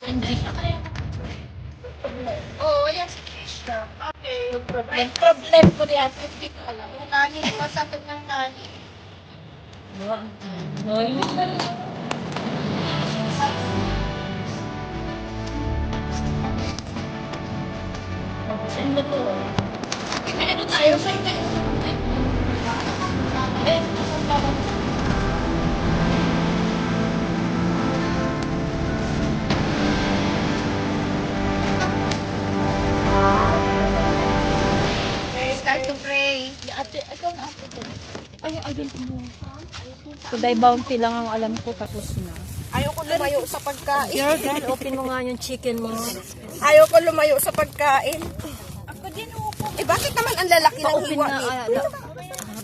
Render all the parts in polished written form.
Hindi. Oo, yes. Okay, yung problem. Problem ko yan. Hindi ko alam. Yung nani, masakit ng nani. Ano to? Ano tayo sa ito? Start to pray. Ate, ikaw na ate ko. Ay, ayun mo. Today bounty lang ang alam ko tapos na. Ayoko lumayo sa pagkain. Girl, open mo nga yung chicken mo. Ayoko lumayo sa pagkain. Ako din upo. Eh bakit naman ang lalaki ng Pa-open hiwa na, ni?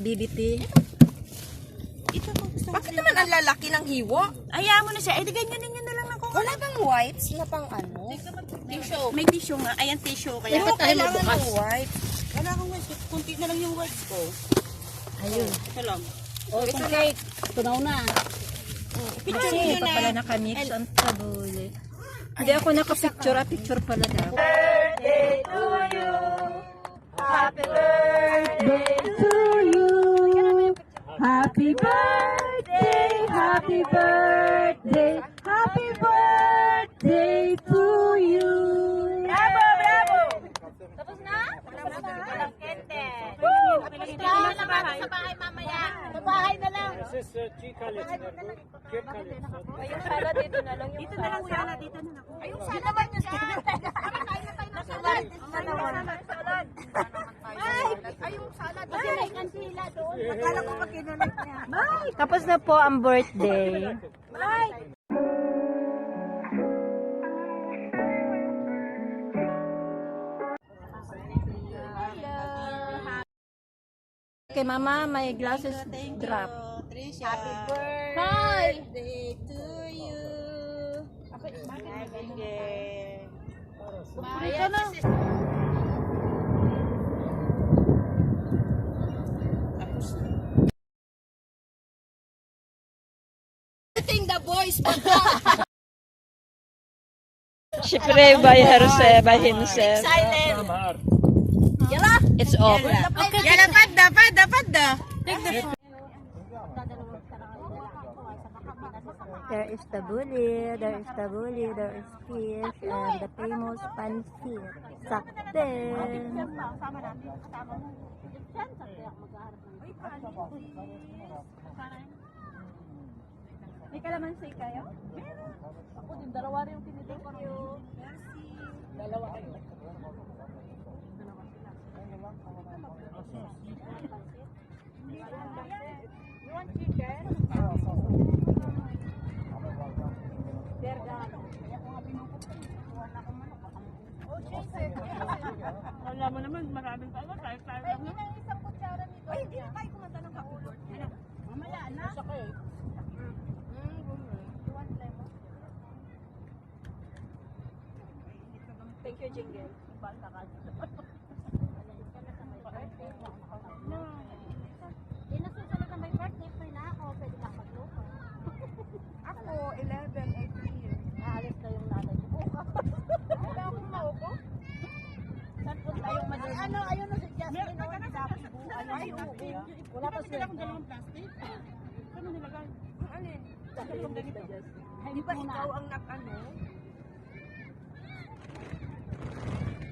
BBT. Bakit naman ang lalaki ng hiwa? Ayaw mo na siya. Eh, di ganyan na lang ako. Wala bang wipes na pang ano? Tissue. May tissue nga. Ayan, tissue. Kaya Pero kailangan ng wipes. wala akong words. Kunti na lang yung words ko. Ayun. Ito lang. Oh, itong cake. Tunaw na. Picture Kasi nyo pa na. pala nakamix ang tabule. Hindi ako nakapicture, picture pala daw. Happy birthday to you. Happy birthday, happy birthday, happy birthday to you. Bravo, bravo! Tapos na? Kente. Tapos na sa bahay mamaya. Sa bahay na lang. This is Chikalit. Yung sala dito na lang. Dito na lang sala. Dito na lang. Ayun, sana ba niyo sa kain na tayo ng salad. Salad. Ay, yung salad. Kasi may kansila doon. Akala ko ba kinulit niya? Tapos na po ang birthday. Kay mama, may glasses drop. Happy birthday to you. Ito na. Ting the boys Siyempre, by herself, by himself. Silent. It's off. Okay. Dapat da. There is tabuli, there is tabuli, there is fish, and the famous pancit. Sakte. May kalamansi kayo? Meron. Ako din, dalawa rin yung tinitin ko. Merci. Dalawa kayo. You want chicken? Wala mo naman, maraming tayo. Tayo lang. isang kutsara nito. Ay, hindi na tayo kumanta ng happy birthday. Mamaya na. Sa kayo. Thank you, Jingle. Basta ka. Inasusunod na may birthday, free na ako. Pwede ka magluto. Ako, 11, 18. Aalis na yung nanay ko. Wala akong maupo. Saan po tayong madali? Ano, ayun na si Jasmine. Ay, oo. Wala pa Sila kung dalawang plastic. Saan mo nilagay? Alin? Ay, Di ba ikaw ang nag-ano?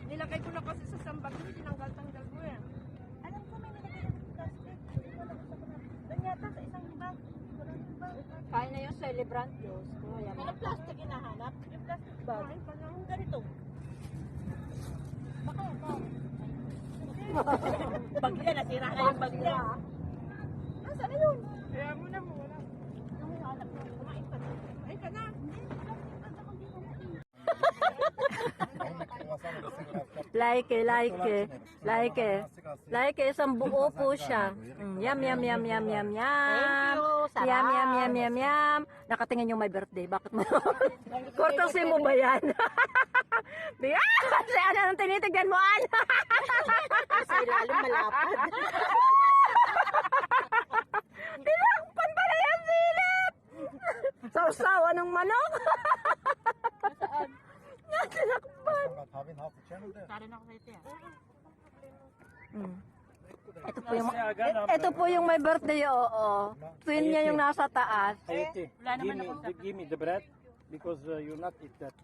Nilagay ko na kasi sa sambag ko, tinanggal-tanggal ko eh. Alam ko may nilagay ng plastic. Hindi ko alam sa mga. Doon yata sa isang bag. Kaya na yung celebrant Diyos. May plastic hinahanap. Yung plastic bag. Ay, panang Ganito. Baka ito. Bag niya, nasira na yung bag niya. Nasaan na yun? kaya mo na mo, wala. Kumain pa doon. Ay, ka na. Like, isang buo po siya. Yum, yum, yum, yum, yum, yum. Yum, yum, yum, yum, yum. Nakatingin yung my birthday. Bakit mo? Kurtosin mo ba yan? Kasi ano nang tinitignan mo, Ana? Sa ilalim malapad. Tinakpan pala yan silip! Sausawa ng manok! Tinakpan. Mm. Ito po yung may birthday, oo. Twin niya yung nasa taas. Ayete, give me the bread because you not eat that.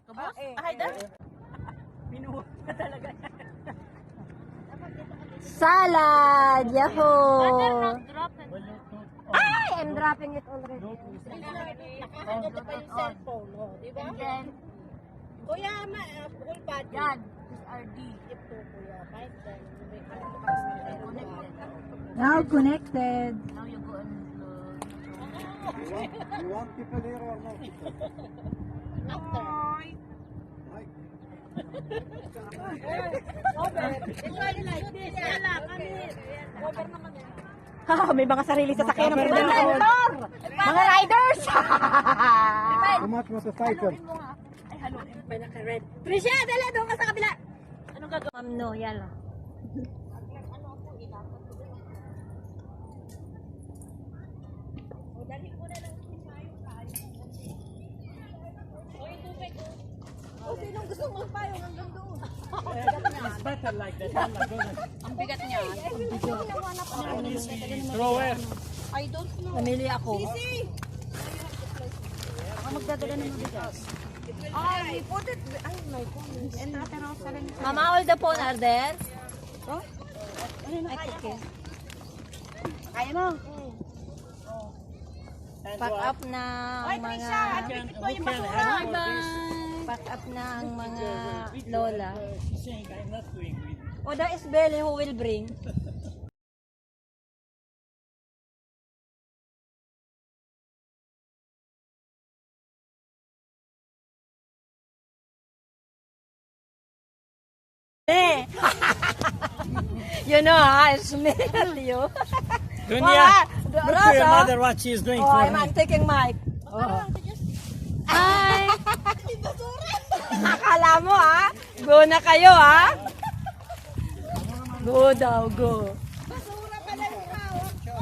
Salad! Yahoo! Ay! I'm dropping it already. Nakakagato pa yung cellphone mo, di ba? Kuya, full bad. Yan. This RD. Ito, kuya. Kahit then, may Now connected. Now you go on You want people here or no? after. It's like this. Wala, kami. Over naman yan. May mga sarili sa sakyan ng motor. Mga riders. Too much motorcycle. May naka-red. Trisha, dala doon ka sa kabila. Anong gagawin? Ma'am, no, yala. Sinong gusto mong payong hanggang doon? It's better like that. Ang bigat niya. Throw it. I don't know. Namili ako. Ay, put it. Ay, my phone. And Rosa rin. Mama, all the phone are there? Ay, okay. Kaya mo. Pack up na ang mga... Pack up na ang mga lola. Saying I'm not doing it. O, that is Belly who will bring. You know, I smell you. Dunya, look to your Rosa. mother what she is doing Oh, for I'm me. taking mic. Oh. Hi! Akala mo ha? Go na kayo ha? Go daw, go. Basura pala yung hawak ko.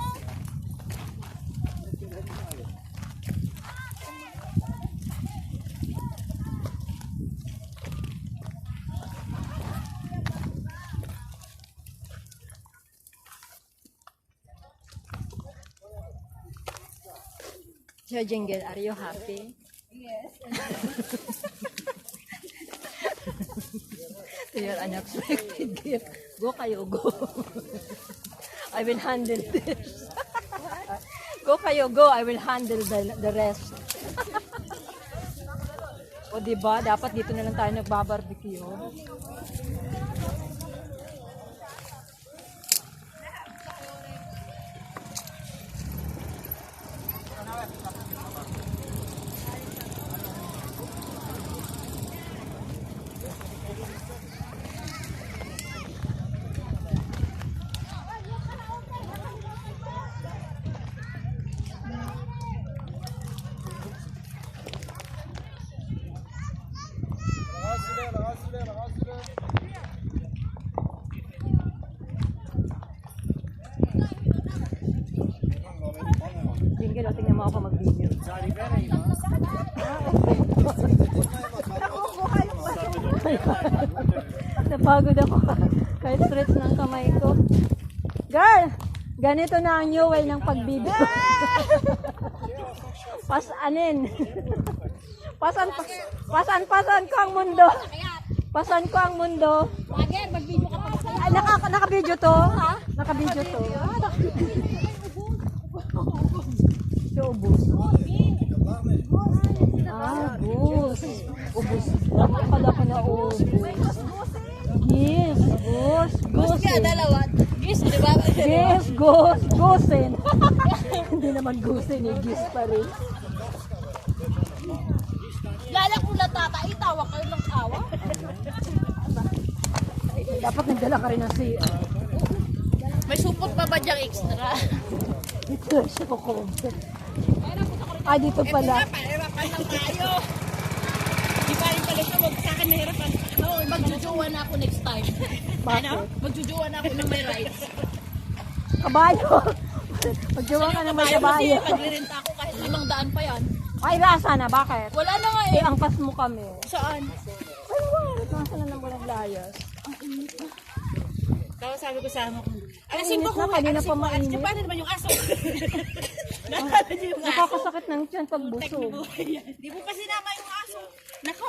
So, Jingle, are you happy? Yes. To your unexpected gift. Go kayo, go. I will handle this. Go kayo, go. I will handle the rest. O diba, dapat dito na lang tayo nagbabarbecue. Jingle, o, tingnan mo ako mag-video. Napagod ako. Kahit stretch ng kamay ko. Girl! Ganito na ang new way ng pagbibig. Pasanin. Pasan ko ang mundo. Pasan ko ang mundo. Again, mag-video ka pa. Ay, naka-video to? Ha? Naka-video to. So, ubus. Ah, ubus. Ubus. Akala ko na ubus. Yes, ubus. Gusin. Dalawa. Gis, di ba? Yes, gusin. Hindi naman gusin eh, gis pa rin. Lala kung natata, itawa kayo ng tawa. Dapat nagdala ka rin ng CR. May supot pa ba diyang extra? Dito siya ko. Ay, dito pala. Pahirapan lang tayo. Di ba rin pala siya, wag sa akin mahirapan. Ano, magjujuwa na ako next time. Ano? Magjujuwa na ako ng may rights. Kabayo. Magjawa ka ng may kabayo. Kasi maglirenta ako kahit 500 pa yan. Ay, rasa na. Bakit? Wala na nga Eh, angkas mo kami. Saan? Nasaan na naman naglayas? Tapos sabi ko sa amo ko, Alasin ko na, kanina pa mainit. paano naman yung aso? Nakala niyo yung aso. Nakakasakit ng tiyan pag busog. Di mo pa sinama yung aso. Nako,